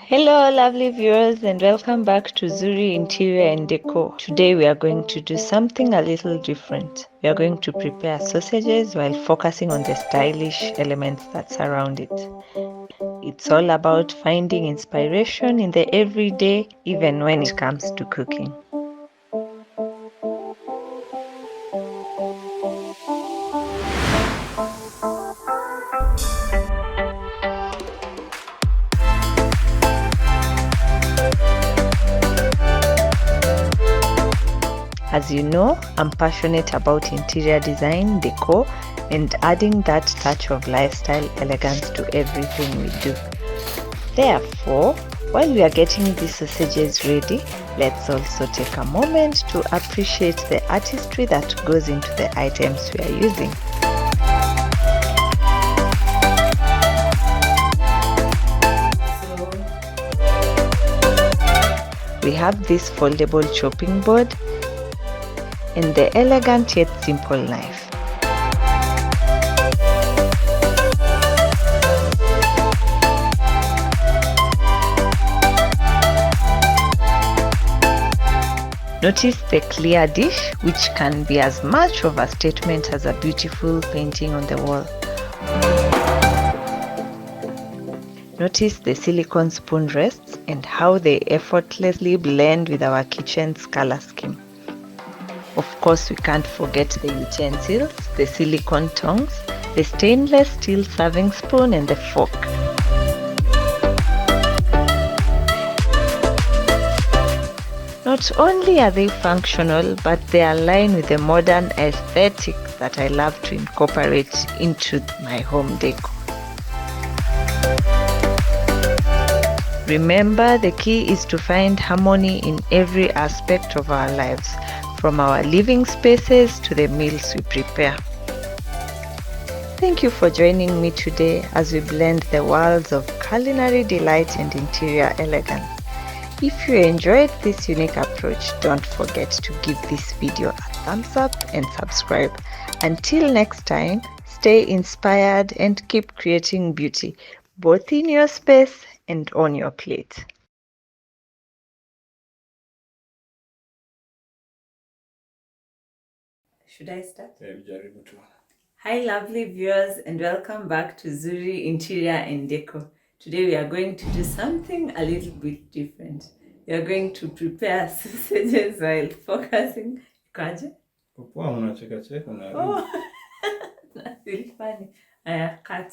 Hello, lovely viewers, and welcome back to Zuri Interior and Décor. Today we are going to do something a little different. We are going to prepare sausages while focusing on the stylish elements that surround it. It's all about finding inspiration in the everyday, even when it comes to cooking. As you know, I'm passionate about interior design, decor, and adding that touch of lifestyle elegance to everything we do. Therefore, while we are getting these sausages ready, let's also take a moment to appreciate the artistry that goes into the items we are using. We have this foldable chopping board and the elegant yet simple knife. Notice the clear dish, which can be as much of a statement as a beautiful painting on the wall. Notice the silicone spoon rests and how they effortlessly blend with our kitchen's color scheme. Of course, we can't forget the utensils, the silicone tongs, the stainless steel serving spoon, and the fork. Not only are they functional, but they align with the modern aesthetic that I love to incorporate into my home decor. Remember, the key is to find harmony in every aspect of our lives, from our living spaces to the meals we prepare. Thank you for joining me today as we blend the worlds of culinary delight and interior elegance. If you enjoyed this unique approach, don't forget to give this video a thumbs up and subscribe. Until next time, stay inspired and keep creating beauty, both in your space and on your plate. Should I start? Hi lovely viewers, and welcome back to Zuri Interior and Décor. Today we are going to do something a little bit different. We are going to prepare sausages while focusing. Kaje? Oh, that's really funny. Cut.